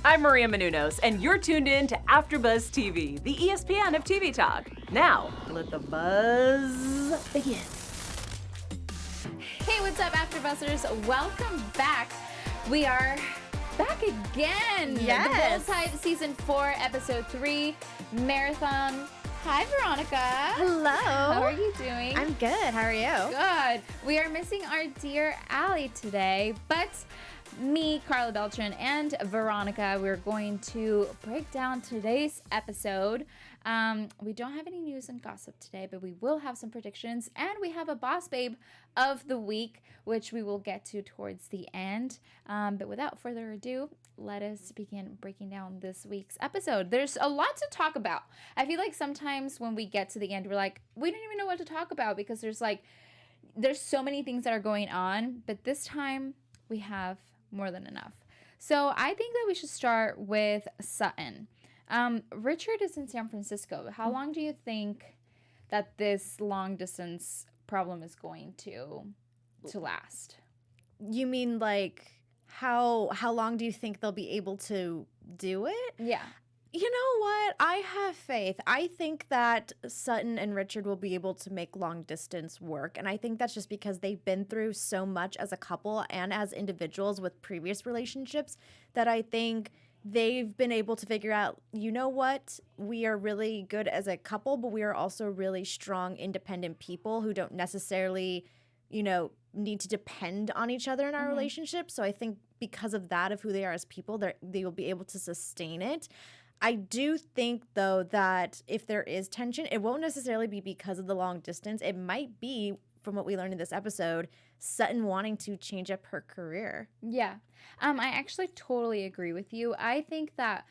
I'm Maria Menounos, and you're tuned in to AfterBuzz TV, the ESPN of TV talk. Now, let the buzz begin. Hey, what's up, AfterBuzzers? Welcome back. We are back again. Yes. The Bull Type Season 4, Episode 3, Marathon. Hi, Veronica. Hello. How are you doing? I'm good. How are you? Good. We are missing our dear Allie today, but me, Karla, Beltran, and Veronica, we're going to break down today's episode. We don't have any news and gossip today, but we will have some predictions, and we have a Boss Babe of the week, which we will get to towards the end. But without further ado, let us begin breaking down this week's episode. There's a lot to talk about. I feel like sometimes when we get to the end, we're like, we don't even know what to talk about because there's so many things that are going on, but this time we have more than enough. So I think that we should start with Sutton. Richard is in San Francisco. How long do you think that this long distance problem is going to last? You mean like how long do you think they'll be able to do it? Yeah. You know what? I have faith. I think that Sutton and Richard will be able to make long distance work. And I think that's just because they've been through so much as a couple and as individuals with previous relationships that I think they've been able to figure out, you know what? We are really good as a couple, but we are also really strong, independent people who don't necessarily, need to depend on each other in our relationship. So I think because of that, of who they are as people, they will be able to sustain it. I do think, though, that if there is tension, it won't necessarily be because of the long distance. It might be, from what we learned in this episode, Sutton wanting to change up her career. Yeah. I actually totally agree with you. I think that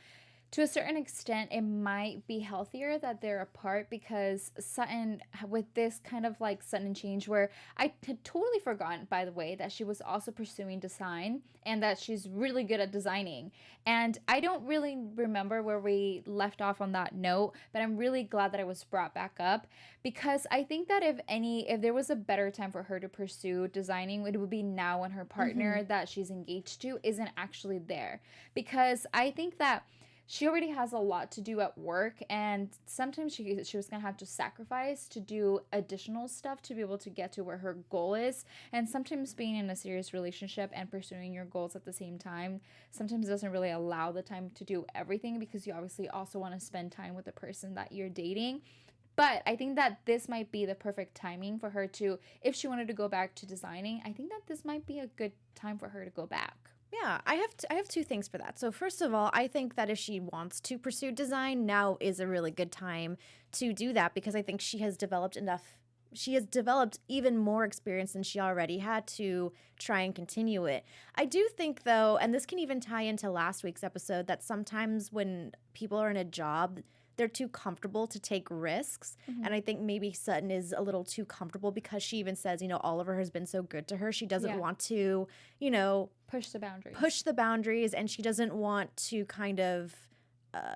to a certain extent, it might be healthier that they're apart because Sutton, with this kind of like sudden change where I had totally forgotten, by the way, that she was also pursuing design and that she's really good at designing. And I don't really remember where we left off on that note, but I'm really glad that it was brought back up because I think that if there was a better time for her to pursue designing, it would be now when her partner that she's engaged to isn't actually there. Because I think that she already has a lot to do at work, and sometimes she was going to have to sacrifice to do additional stuff to be able to get to where her goal is. And sometimes being in a serious relationship and pursuing your goals at the same time sometimes doesn't really allow the time to do everything because you obviously also want to spend time with the person that you're dating. But I think that this might be the perfect timing for her to, if she wanted to go back to designing, I think that this might be a good time for her to go back. Yeah, I have two things for that. So first of all, I think that if she wants to pursue design, now is a really good time to do that because I think she has developed even more experience than she already had to try and continue it. I do think, though, and this can even tie into last week's episode, that sometimes when people are in a job, they're too comfortable to take risks. And I think maybe Sutton is a little too comfortable because she even says, Oliver has been so good to her. She doesn't want to, push the boundaries, and she doesn't want to kind of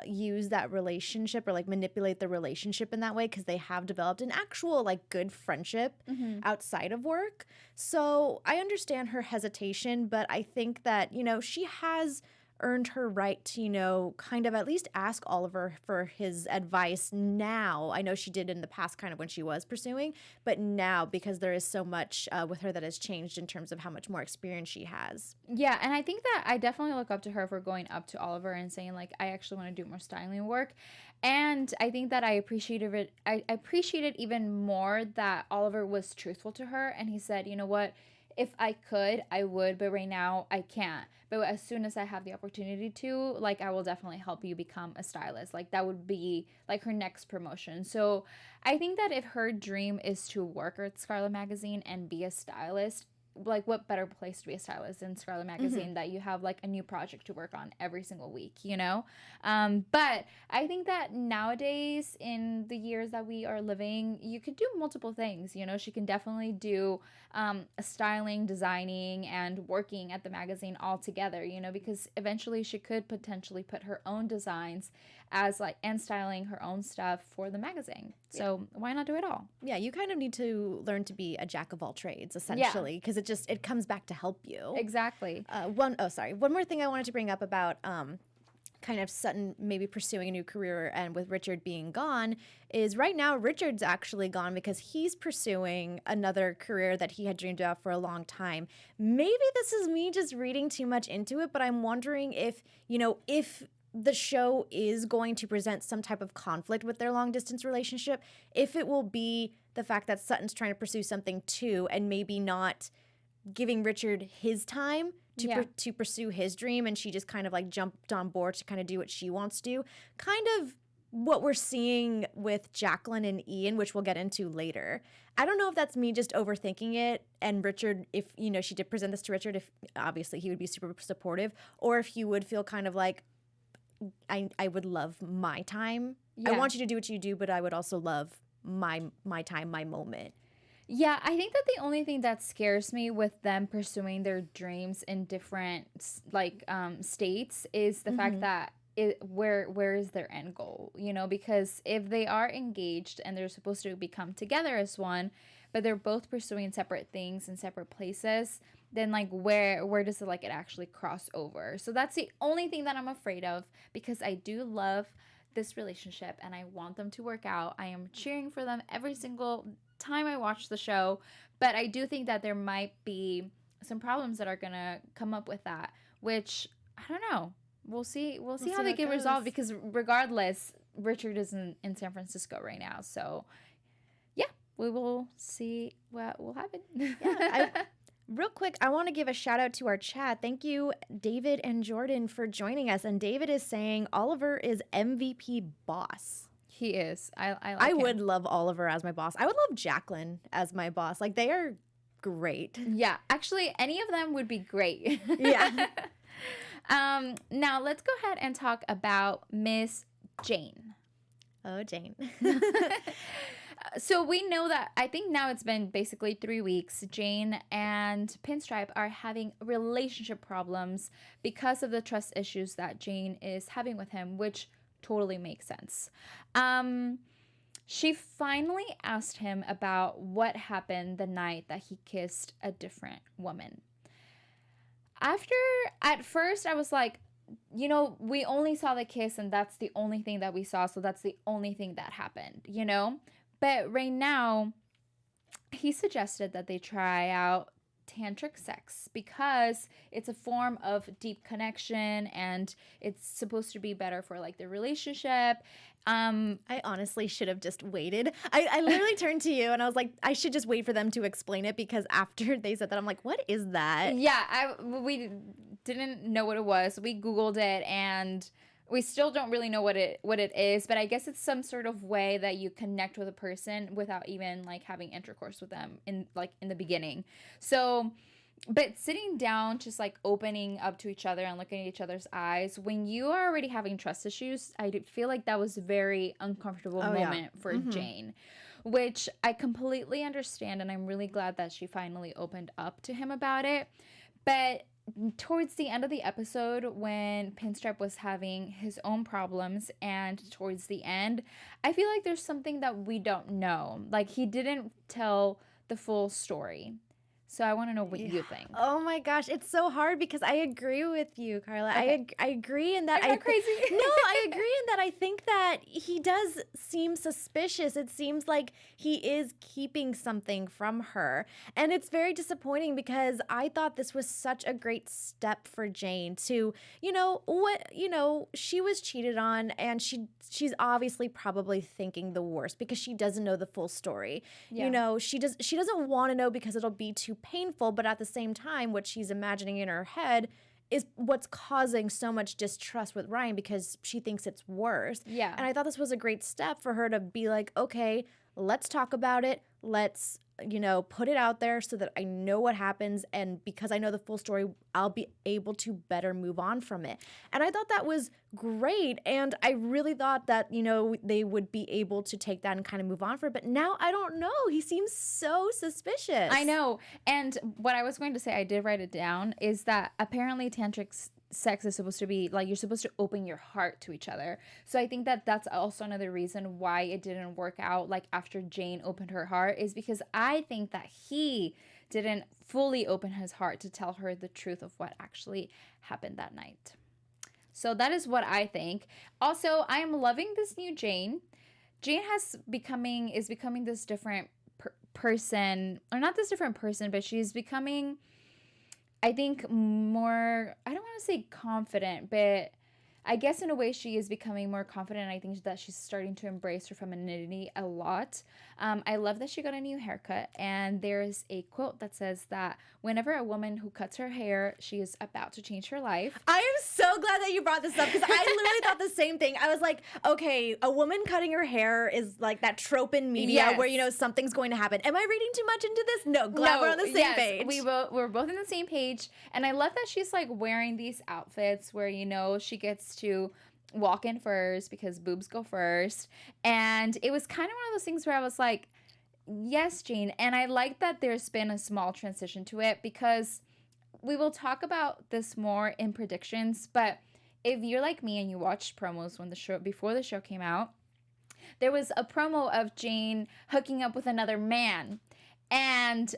use that relationship or like manipulate the relationship in that way because they have developed an actual like good friendship outside of work. So I understand her hesitation, but I think that, she has earned her right to, kind of at least ask Oliver for his advice now. I know she did in the past kind of when she was pursuing, but now because there is so much with her that has changed in terms of how much more experience she has. Yeah, and I think that I definitely look up to her for going up to Oliver and saying, like, I actually want to do more styling work. And I think that I appreciated even more that Oliver was truthful to her and he said, you know what, if I could, I would, but right now I can't. But as soon as I have the opportunity to, like, I will definitely help you become a stylist. Like, that would be, like, her next promotion. So I think that if her dream is to work at Scarlet Magazine and be a stylist, like, what better place to be a stylist than Scarlet Magazine that you have, like, a new project to work on every single week, But I think that nowadays, in the years that we are living, you could do multiple things, She can definitely do styling, designing, and working at the magazine all together, because eventually she could potentially put her own designs as, like, and styling her own stuff for the magazine. So why not do it all? Yeah, you kind of need to learn to be a jack of all trades, essentially, because it comes back to help you. Exactly. One more thing I wanted to bring up about kind of Sutton maybe pursuing a new career and with Richard being gone is right now Richard's actually gone because he's pursuing another career that he had dreamed about for a long time. Maybe this is me just reading too much into it, but I'm wondering if, if the show is going to present some type of conflict with their long distance relationship, if it will be the fact that Sutton's trying to pursue something too and maybe not giving Richard his time to pursue his dream, and she just kind of like jumped on board to kind of do what she wants to do. Kind of what we're seeing with Jacqueline and Ian, which we'll get into later. I don't know if that's me just overthinking it, and Richard, if, she did present this to Richard, if obviously he would be super supportive, or if he would feel kind of like, I would love my time. Yeah. I want you to do what you do, but I would also love my time, my moment. Yeah, I think that the only thing that scares me with them pursuing their dreams in different states is the fact that where is their end goal? Because if they are engaged and they're supposed to become together as one, but they're both pursuing separate things in separate places, then where does it actually cross over? So that's the only thing that I'm afraid of, because I do love this relationship and I want them to work out. I am cheering for them every single time I watch the show, but I do think that there might be some problems that are gonna come up with that, which I don't know. We'll see how they get resolved, because regardless, Richard is in San Francisco right now, so yeah, we will see what will happen. Real quick, I want to give a shout out to our chat. Thank you, David and Jordan, for joining us. And David is saying Oliver is MVP boss. He is. I would love Oliver as my boss. I would love Jacqueline as my boss. They are great. Yeah, actually, any of them would be great. Yeah. Now let's go ahead and talk about Miss Jane. Oh, Jane. So we know that, I think now it's been basically 3 weeks, Jane and Pinstripe are having relationship problems because of the trust issues that Jane is having with him, which totally makes sense. She finally asked him about what happened the night that he kissed a different woman. At first I was like, we only saw the kiss and that's the only thing that we saw, so that's the only thing that happened, But right now, he suggested that they try out tantric sex because it's a form of deep connection and it's supposed to be better for their relationship. I honestly should have just waited. I literally turned to you and I was like, I should just wait for them to explain it, because after they said that, I'm like, what is that? Yeah, we didn't know what it was. We Googled it and we still don't really know what it is, but I guess it's some sort of way that you connect with a person without even having intercourse with them in the beginning. So, but sitting down, just opening up to each other and looking at each other's eyes, when you are already having trust issues, I feel like that was a very uncomfortable moment for Jane, which I completely understand, and I'm really glad that she finally opened up to him about it. But towards the end of the episode, when Pinstripe was having his own problems, and towards the end, I feel like there's something that we don't know. He didn't tell the full story. So I want to know what you think. Oh my gosh, it's so hard because I agree with you, Karla. Okay. I agree in that. Crazy. No, I agree in that. I think that he does seem suspicious. It seems like he is keeping something from her, and it's very disappointing because I thought this was such a great step for Jane to, she was cheated on, and she's obviously probably thinking the worst because she doesn't know the full story. Yeah. She doesn't want to know because it'll be too painful, but at the same time, what she's imagining in her head is what's causing so much distrust with Ryan, because she thinks it's worse. Yeah. And I thought this was a great step for her to be like, okay, let's talk about it. Let's, put it out there so that I know what happens. And because I know the full story, I'll be able to better move on from it. And I thought that was great. And I really thought that, they would be able to take that and kind of move on from it. But now I don't know. He seems so suspicious. I know. And what I was going to say, I did write it down, is that apparently tantric sex is supposed to be you're supposed to open your heart to each other. So I think that that's also another reason why it didn't work out after Jane opened her heart, is because I think that he didn't fully open his heart to tell her the truth of what actually happened that night. So that is what I think. Also, I am loving this new Jane. Jane is becoming this different person, or not this different person, but she's becoming, I think, more, I don't want to say confident, but I guess in a way she is becoming more confident. I think that she's starting to embrace her femininity a lot. I love that she got a new haircut, and there's a quote that says that whenever a woman who cuts her hair, she is about to change her life. I am so glad that you brought this up, because I literally thought the same thing. I was like, okay, a woman cutting her hair is like that trope in media where, you know, something's going to happen. Am I reading too much into this? No, glad we're on the same page. We're both on the same page. And I love that she's like wearing these outfits where, you know, she gets to walk in first because boobs go first. And it was kind of one of those things where I was like, yes, Jane. And I like that there's been a small transition to it, because we will talk about this more in predictions. But if you're like me and you watched promos before the show came out, there was a promo of Jane hooking up with another man. And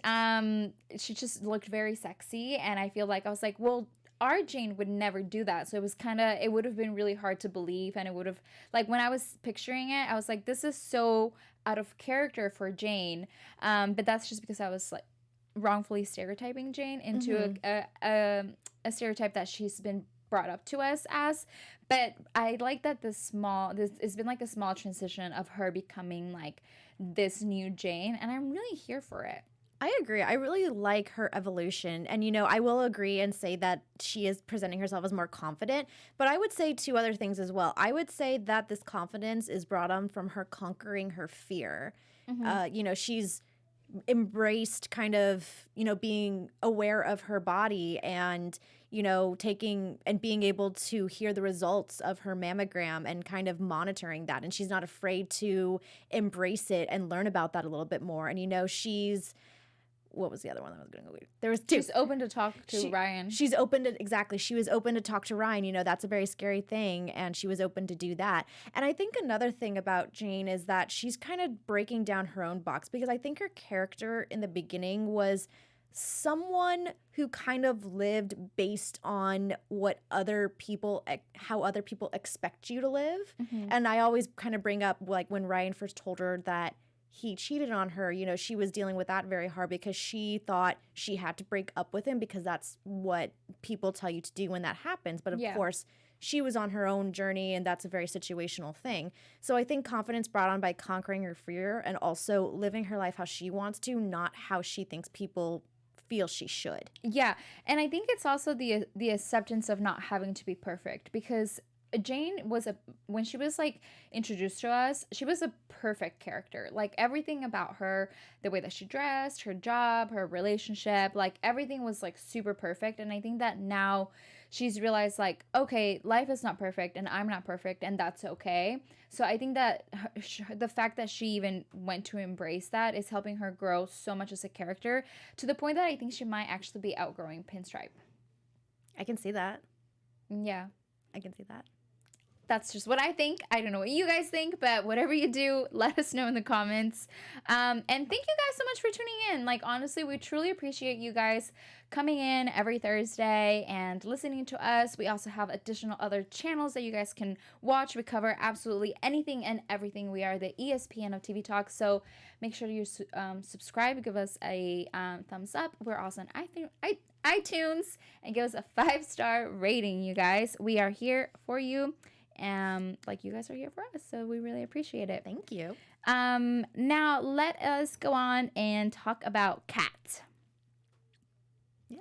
she just looked very sexy. And I was like, well, our Jane would never do that. So it would have been really hard to believe. And it would have, like, when I was picturing it, I was like, this is so out of character for Jane. But that's just because I was like wrongfully stereotyping Jane into a stereotype that she's been brought up to us as. But I like that it's been like a small transition of her becoming like this new Jane. And I'm really here for it. I agree. I really like her evolution. And, you know, I will agree and say that she is presenting herself as more confident. But I would say two other things as well. I would say that this confidence is brought on from her conquering her fear. You know, she's embraced kind of, you know, being aware of her body and, you know, taking and being able to hear the results of her mammogram and kind of monitoring that. And she's not afraid to embrace it and learn about that a little bit more. And, you know, what was the other one that I was going to go with? There was two. She's open to talk to Ryan. She's open to, exactly. She was open to talk to Ryan. You know, that's a very scary thing. And she was open to do that. And I think another thing about Jane is that she's kind of breaking down her own box, because I think her character in the beginning was someone who kind of lived based on how other people expect you to live. And I always kind of bring up, like, when Ryan first told her that he cheated on her, you know, she was dealing with that very hard because she thought she had to break up with him because that's what people tell you to do when that happens. But of course, she was on her own journey, and that's a very situational thing. So I think confidence brought on by conquering her fear and also living her life how she wants to, not how she thinks people feel she should. Yeah. And I think it's also the acceptance of not having to be perfect, because Jane when she was like introduced to us, she was a perfect character. Like, everything about her, the way that she dressed, her job, her relationship, like everything was like super perfect. And I think that now she's realized, like, okay, life is not perfect and I'm not perfect, and that's okay. So I think that the fact that she even went to embrace that is helping her grow so much as a character, to the point that I think she might actually be outgrowing Pinstripe. I can see that. Yeah. I can see that. That's just what I think. I don't know what you guys think, but whatever you do, let us know in the comments. And thank you guys so much for tuning in. Like, honestly, we truly appreciate you guys coming in every Thursday and listening to us. We also have additional other channels that you guys can watch. We cover absolutely anything and everything. We are the ESPN of TV Talk. So make sure you subscribe, give us a thumbs up. We're also on iTunes, and give us a 5-star rating, you guys. We are here for you. Like, you guys are here for us, so we really appreciate it. Thank you. Now let us go on and talk about Kat. Yeah.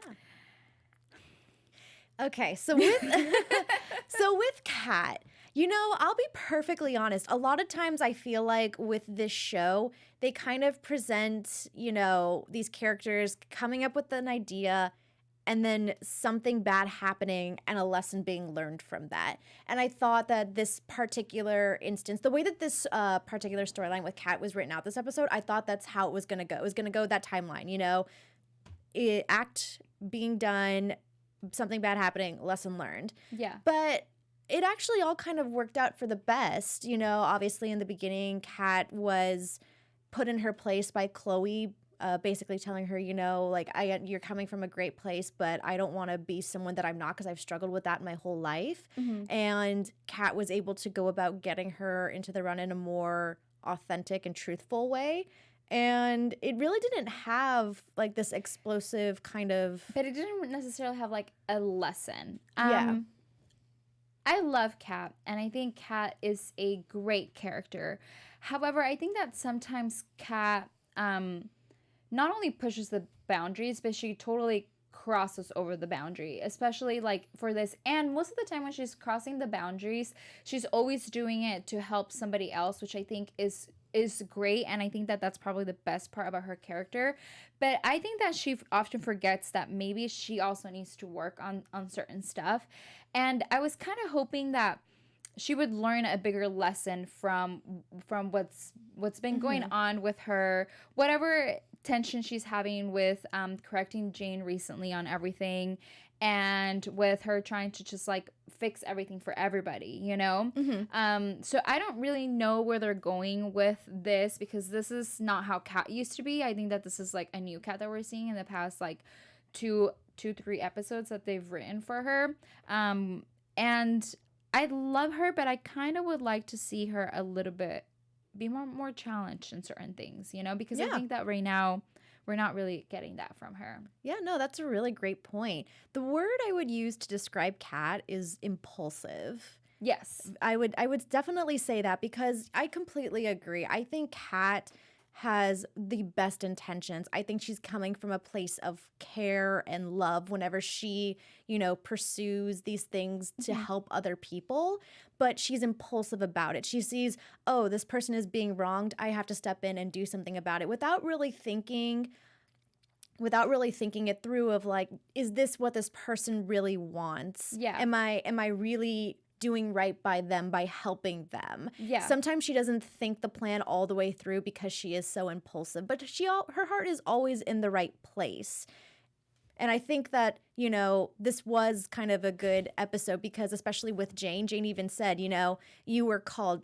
Okay, so with Kat, you know, I'll be perfectly honest. A lot of times I feel like with this show, they kind of present, you know, these characters coming up with an idea and then something bad happening and a lesson being learned from that. And I thought that this particular instance, the way that this particular storyline with Kat was written out this episode, I thought that's how it was going to go. It was going to go that timeline, you know, act being done, something bad happening, lesson learned. Yeah. But it actually all kind of worked out for the best. You know, obviously in the beginning, Kat was put in her place by Chloe basically telling her, like, you're coming from a great place, but I don't want to be someone that I'm not because I've struggled with that my whole life. And Kat was able to go about getting her into the run in a more authentic and truthful way. And it really didn't have like this explosive kind of. But it didn't necessarily have like a lesson. Yeah. I love Kat, and I think Kat is a great character. However, I think that sometimes Kat not only pushes the boundaries, but she totally crosses over the boundary, especially like for this. And most of the time when she's crossing the boundaries, she's always doing it to help somebody else, which I think is great, and I think that that's probably the best part about her character. But I think that she often forgets that maybe she also needs to work on certain stuff. And I was kind of hoping that she would learn a bigger lesson from what's been going on with her, whatever tension she's having with correcting Jane recently on everything, and with her trying to just like fix everything for everybody, so I don't really know where they're going with this, because this is not how Kat used to be. I think that this is like a new Kat that we're seeing in the past like two, 3 episodes that they've written for her, and I love her, but I kind of would like to see her a little bit be more challenged in certain things, because I think that right now we're not really getting that from her. Yeah, no, that's a really great point. The word I would use to describe Kat is impulsive. Yes. I would definitely say that, because I completely agree. I think Kat has the best intentions. I think she's coming from a place of care and love whenever she, pursues these things to help other people, but she's impulsive about it. She sees, oh, this person is being wronged, I have to step in and do something about it, without really thinking it through of like, is this what this person really wants? Yeah. Am I really doing right by them by helping them? Yeah. Sometimes she doesn't think the plan all the way through because she is so impulsive, but her heart is always in the right place. And I think that, this was kind of a good episode, because especially with Jane even said, you're calling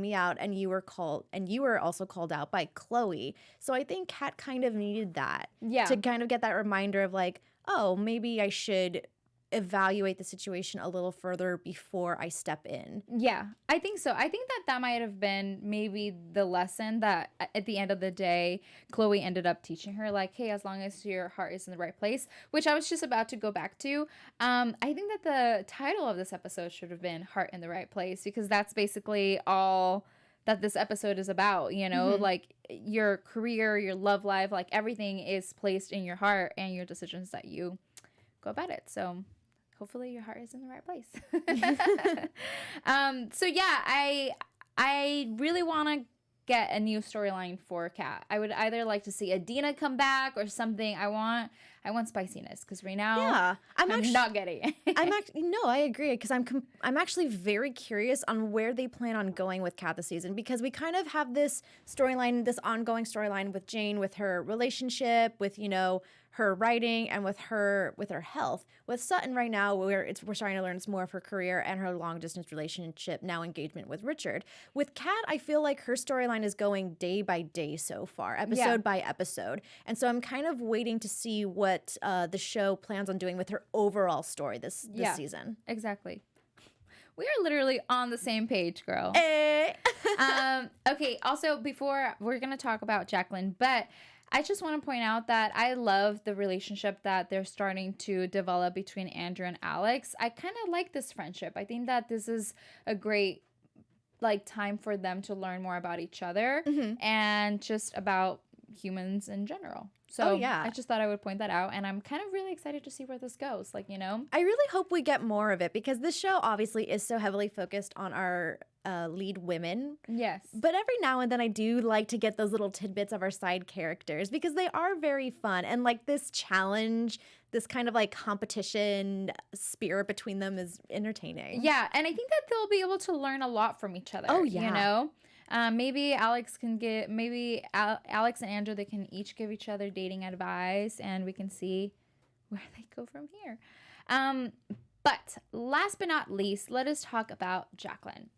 me out, and you were also called out by Chloe. So I think Kat kind of needed that. Yeah. To kind of get that reminder of like, oh, maybe I should evaluate the situation a little further before I step in. Yeah, I think so. I think that might have been maybe the lesson that at the end of the day, Chloe ended up teaching her, like, hey, as long as your heart is in the right place, which I was just about to go back to. I think that the title of this episode should have been Heart in the Right Place, because that's basically all that this episode is about, like your career, your love life, like everything is placed in your heart and your decisions that you go about it. So hopefully your heart is in the right place. So yeah, I really want to get a new storyline for Kat. I would either like to see Adina come back or something. I want spiciness, because right now I'm not getting it. I agree, because I'm actually very curious on where they plan on going with Kat this season, because we kind of have this ongoing storyline with Jane, with her relationship, with her writing, and with her health. With Sutton right now, we're starting to learn it's more of her career and her long distance relationship, now engagement with Richard. With Kat, I feel like her storyline is going day by day so far, episode by episode, and so I'm kind of waiting to see what the show plans on doing with her overall story this season. Exactly. We are literally on the same page, girl. Okay, also, before we're going to talk about Jacqueline, but I just want to point out that I love the relationship that they're starting to develop between Andrew and Alex. I kind of like this friendship. I think that this is a great time for them to learn more about each other and just about humans in general. So I just thought I would point that out, and I'm kind of really excited to see where this goes. I really hope we get more of it, because this show obviously is so heavily focused on our lead women. Yes. But every now and then I do like to get those little tidbits of our side characters, because they are very fun, and this challenge, this kind of competition spirit between them is entertaining. Yeah, and I think that they'll be able to learn a lot from each other. Oh yeah. Maybe Alex and Andrew, they can each give each other dating advice, and we can see where they go from here. But last but not least, let us talk about Jacqueline.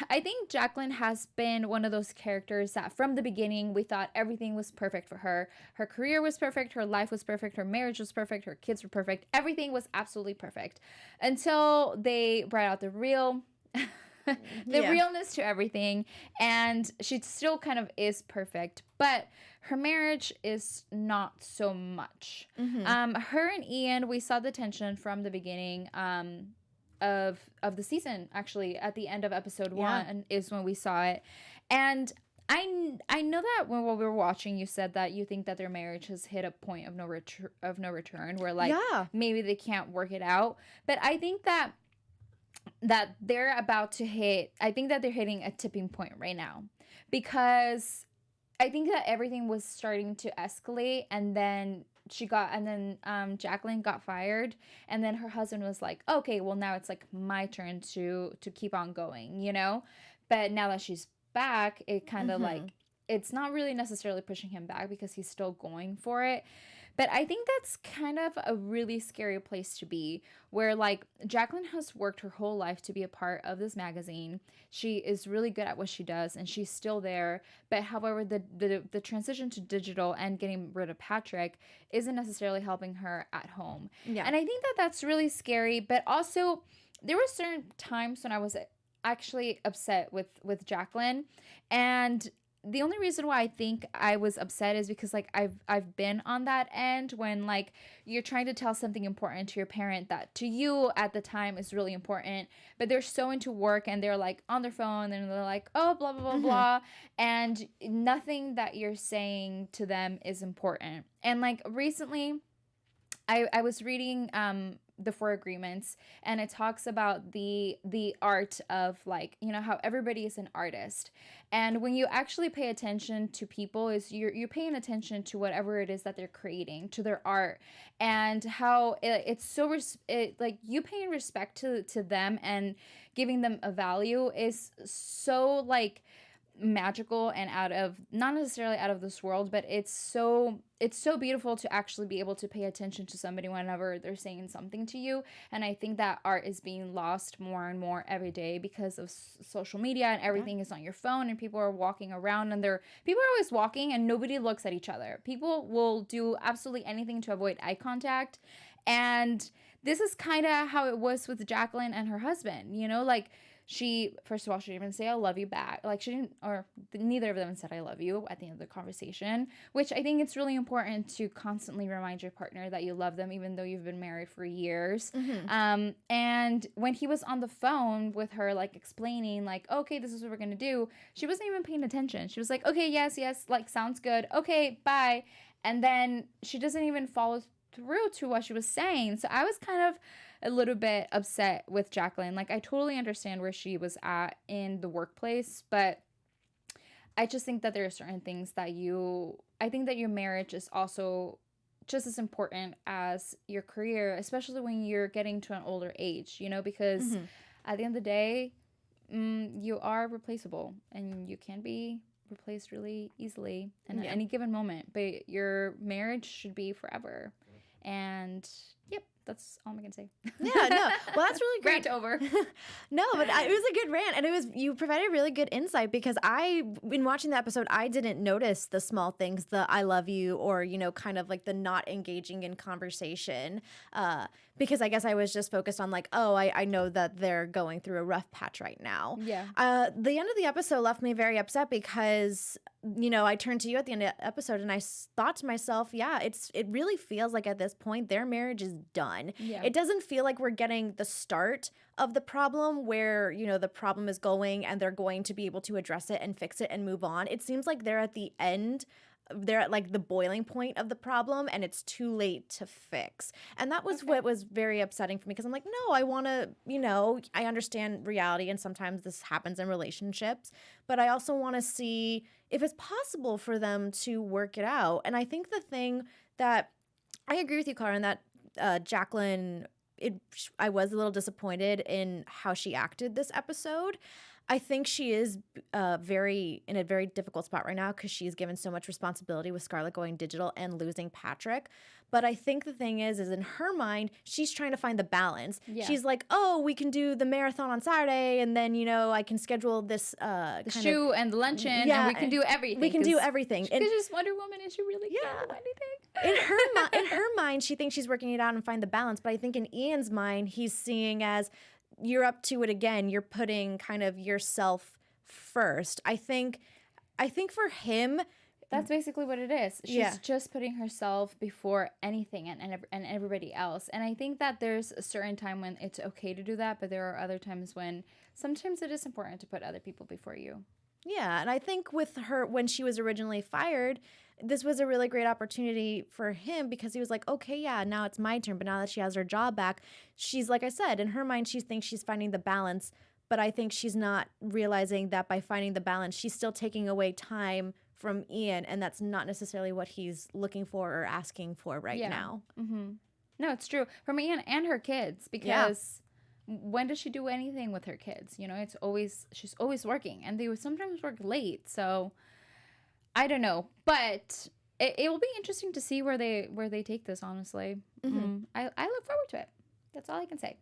I think Jacqueline has been one of those characters that from the beginning we thought everything was perfect for her. Her career was perfect, her life was perfect, her marriage was perfect, her kids were perfect. Everything was absolutely perfect until they brought out the real realness to everything, and she still kind of is perfect, but her marriage is not so much. Her and Ian, we saw the tension from the beginning of the season. Actually, at the end of episode 1 is when we saw it. And I know that when we were watching, you said that you think that their marriage has hit a point of no return, where like maybe they can't work it out. But I think that they're about to hit, I think that they're hitting a tipping point right now, because I think that everything was starting to escalate, and then Jacqueline got fired, and then her husband was like, okay, well now it's like my turn to keep on going, you know? But now that she's back, it kind of like, it's not really necessarily pushing him back because he's still going for it. But I think that's kind of a really scary place to be, where like Jacqueline has worked her whole life to be a part of this magazine. She is really good at what she does, and she's still there. But however, the transition to digital and getting rid of Patrick isn't necessarily helping her at home. Yeah. And I think that that's really scary. But also, there were certain times when I was actually upset with Jacqueline, and the only reason why I think I was upset is because like I've been on that end when like you're trying to tell something important to your parent that to you at the time is really important, but they're so into work and they're like on their phone and they're like, oh, blah blah blah blah, and nothing that you're saying to them is important. And like recently I was reading the Four Agreements, and it talks about the art of like, you know, how everybody is an artist, and when you actually pay attention to people, is you're paying attention to whatever it is that they're creating, to their art, and how it's so like you paying respect to them and giving them a value is so like magical and out of, not necessarily out of this world, but it's so beautiful to actually be able to pay attention to somebody whenever they're saying something to you. And I think that art is being lost more and more every day because of social media, and everything is on your phone, and people are walking around and people are always walking and nobody looks at each other. People will do absolutely anything to avoid eye contact, and this is kind of how it was with Jacqueline and her husband, you know, like first of all, she didn't even say I love you back. Like she didn't, or neither of them said I love you at the end of the conversation, which I think it's really important to constantly remind your partner that you love them, even though you've been married for years. And when he was on the phone with her, like explaining like, okay, this is what we're going to do, she wasn't even paying attention. She was like, okay, yes, like sounds good. Okay, bye. And then she doesn't even follow through to what she was saying. So I was kind of a little bit upset with Jacqueline. Like I totally understand where she was at in the workplace, but I just think that there are certain things that I think that your marriage is also just as important as your career, especially when you're getting to an older age, you know, because at the end of the day, you are replaceable and you can be replaced really easily in any given moment, but your marriage should be forever. And yep, that's all I'm gonna say. Yeah, no. Well, that's really great. Rant over. No, but it was a good rant, and you provided really good insight, because in watching the episode, I didn't notice the small things, the I love you, or, you know, kind of like the not engaging in conversation, because I guess I was just focused on like, oh, I know that they're going through a rough patch right now. Yeah. The end of the episode left me very upset because, you know, I turned to you at the end of the episode and I thought to myself, yeah, it really feels like at this point their marriage is done. Yeah. It doesn't feel like we're getting the start of the problem where, you know, the problem is going and they're going to be able to address it and fix it and move on. It seems like they're at the end. They're at like the boiling point of the problem and it's too late to fix. And that was what was very upsetting for me, because I'm like, no, I want to, you know, I understand reality and sometimes this happens in relationships, but I also want to see if it's possible for them to work it out. And I think the thing that I agree with you, Karla, in that Jacqueline, I was a little disappointed in how she acted this episode. I think she is in a very difficult spot right now because she's given so much responsibility with Scarlet going digital and losing Patrick. But I think the thing is in her mind, she's trying to find the balance. Yeah. She's like, oh, we can do the marathon on Saturday, and then, I can schedule this the shoe and the luncheon, and we can do everything. We can do everything. She's just Wonder Woman, and she really can't do anything. In her mind, she thinks she's working it out and find the balance. But I think in Ian's mind, he's seeing as you're up to it again. You're putting kind of yourself first. I think for him, that's basically what it is. She's just putting herself before anything and everybody else. And I think that there's a certain time when it's okay to do that, but there are other times when sometimes it is important to put other people before you. Yeah, and I think with her, when she was originally fired, this was a really great opportunity for him because he was like, okay, yeah, now it's my turn. But now that she has her job back, she's, like I said, in her mind, she thinks she's finding the balance. But I think she's not realizing that by finding the balance, she's still taking away time from Ian. And that's not necessarily what he's looking for or asking for right now. Mm-hmm. No, it's true. From Ian and her kids, because when does she do anything with her kids? She's always working, and they would sometimes work late. So I don't know, but it will be interesting to see where they take this. Honestly, I look forward to it. That's all I can say.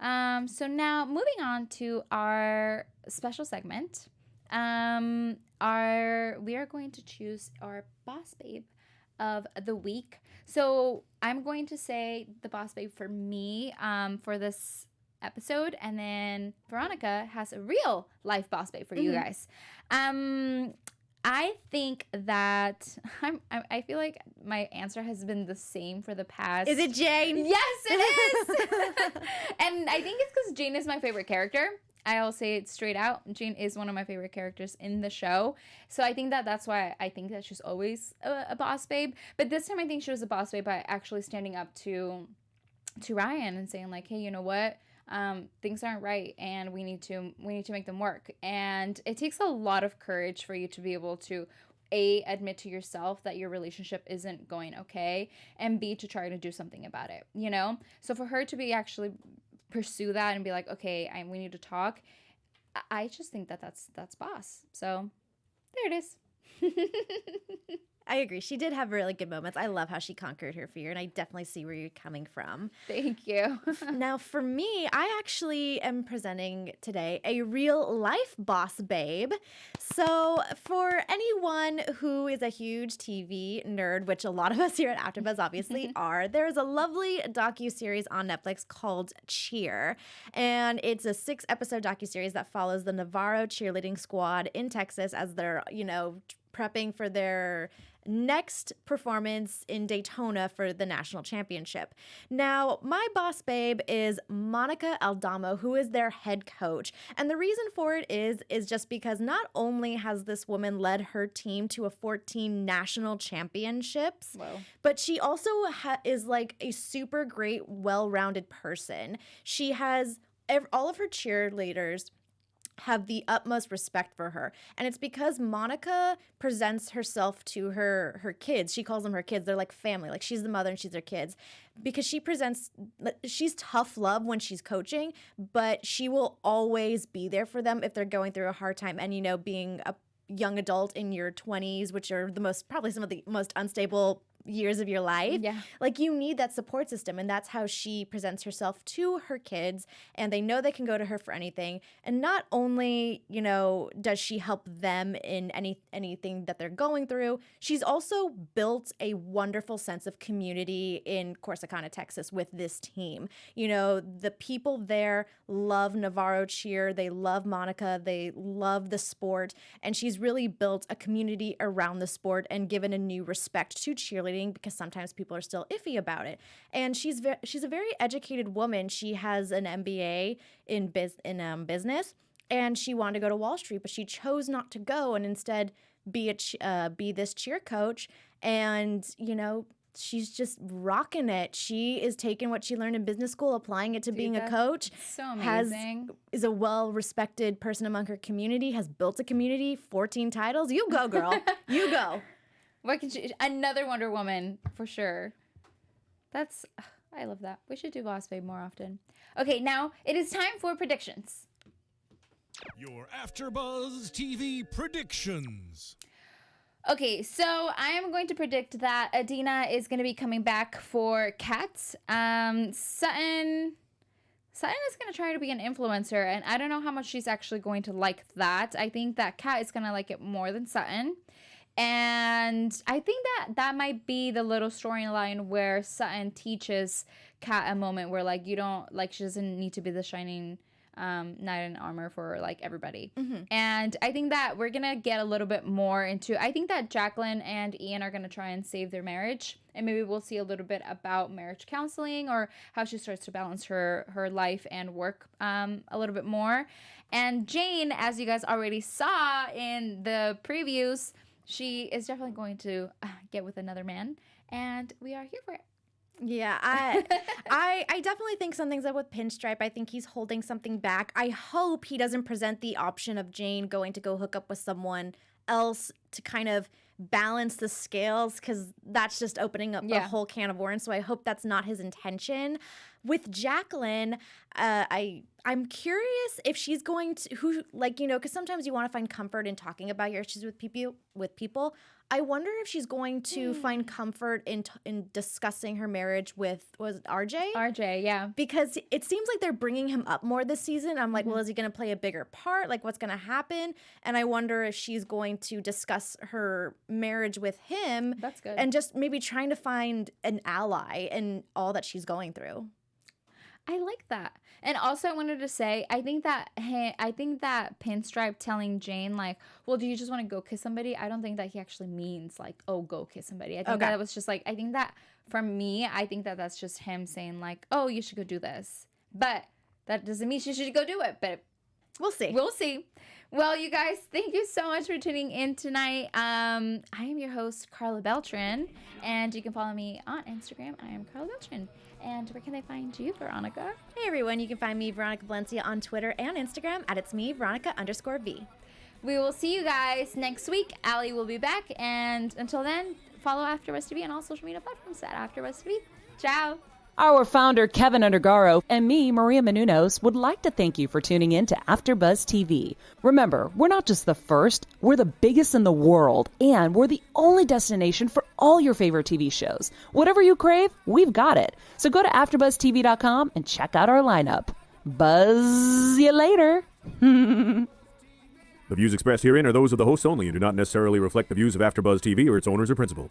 So now moving on to our special segment. We are going to choose our boss babe of the week. So I'm going to say the boss babe for me for this episode, and then Veronica has a real life boss babe for you guys. I think that I feel like my answer has been the same for the past. Is it Jane? Yes, it is. And I think it's because Jane is my favorite character. I'll say it straight out. Jane is one of my favorite characters in the show. So I think that's why I think that she's always a boss babe. But this time I think she was a boss babe by actually standing up to Ryan and saying like, hey, you know what? Things aren't right and we need to make them work. And it takes a lot of courage for you to be able to admit to yourself that your relationship isn't going okay, and B, to try to do something about it, So for her to be actually pursue that and be like, okay, we need to talk, I just think that's boss. So there it is. I agree. She did have really good moments. I love how she conquered her fear, and I definitely see where you're coming from. Thank you. Now, for me, I actually am presenting today a real life boss babe. So for anyone who is a huge TV nerd, which a lot of us here at AfterBuzz obviously are, there's a lovely docuseries on Netflix called Cheer. And it's a 6-episode docuseries that follows the Navarro cheerleading squad in Texas as they're, prepping for their next performance in Daytona for the national championship. Now, my boss babe is Monica Aldama, who is their head coach. And the reason for it is just because not only has this woman led her team to 14 national championships, but she also is like a super great, well-rounded person. She has all of her cheerleaders have the utmost respect for her. And it's because Monica presents herself to her kids. She calls them her kids. They're like family. Like she's the mother and she's their kids. Because she's tough love when she's coaching, but she will always be there for them if they're going through a hard time. And, being a young adult in your 20s, which are probably some of the most unstable years of your life. Yeah. Like you need that support system, and that's how she presents herself to her kids, and they know they can go to her for anything. And not only, does she help them in anything that they're going through, she's also built a wonderful sense of community in Corsicana, Texas with this team. The people there love Navarro cheer, they love Monica, they love the sport, and she's really built a community around the sport and given a new respect to cheerleading, because sometimes people are still iffy about it. And she's a very educated woman. She has an MBA in business, and she wanted to go to Wall Street, but she chose not to go and instead be this cheer coach. And she's just rocking it. She is taking what she learned in business school, applying it to being a coach. So amazing. Is a well-respected person among her community, has built a community, 14 titles. You go, girl. You go. What can she? Another Wonder Woman for sure. I love that. We should do Boss Babe more often. Okay, now it is time for predictions. Your AfterBuzz TV predictions. Okay, so I am going to predict that Adina is going to be coming back for Kat. Sutton is going to try to be an influencer, and I don't know how much she's actually going to like that. I think that Kat is going to like it more than Sutton. And I think that might be the little storyline where Sutton teaches Kat a moment where, like, you don't, like, she doesn't need to be the shining knight in armor for, like, everybody. And I think that we're gonna get a little bit more into, I think that Jacqueline and Ian are gonna try and save their marriage, and maybe we'll see a little bit about marriage counseling or how she starts to balance her life and work a little bit more. And Jane, as you guys already saw in the previews, she is definitely going to get with another man, and we are here for it. Yeah, I definitely think something's up with Pinstripe. I think he's holding something back. I hope he doesn't present the option of Jane going to go hook up with someone else to kind of balance the scales, because that's just opening up a whole can of worms. So I hope that's not his intention. With Jacqueline, I'm curious if she's going to, because sometimes you want to find comfort in talking about your issues with people. I wonder if she's going to find comfort in discussing her marriage with, was it RJ? RJ, yeah. Because it seems like they're bringing him up more this season. I'm like, well, is he going to play a bigger part? Like, what's going to happen? And I wonder if she's going to discuss her marriage with him. That's good. And just maybe trying to find an ally in all that she's going through. I like that. And also I wanted to say, I think that Pinstripe telling Jane, like, well, do you just want to go kiss somebody? I don't think that he actually means, like, oh, go kiss somebody. I think that was just, like, I think that for me, I think that that's just him saying, like, oh, you should go do this. But that doesn't mean she should go do it. But we'll see. We'll see. Well, you guys, thank you so much for tuning in tonight. I am your host, Karla Beltran, and you can follow me on Instagram. I am Karla Beltran. And where can they find you, Veronica? Hey, everyone. You can find me, Veronica Valencia, on Twitter and Instagram at It's Me, Veronica_V. We will see you guys next week. Allie will be back. And until then, follow AfterBuzz TV on all social media platforms at AfterBuzz TV. Ciao. Our founder, Keven Undergaro, and me, Maria Menounos, would like to thank you for tuning in to AfterBuzz TV. Remember, we're not just the first, we're the biggest in the world, and we're the only destination for all your favorite TV shows. Whatever you crave, we've got it. So go to AfterBuzzTV.com and check out our lineup. Buzz you later. The views expressed herein are those of the hosts only and do not necessarily reflect the views of AfterBuzz TV or its owners or principals.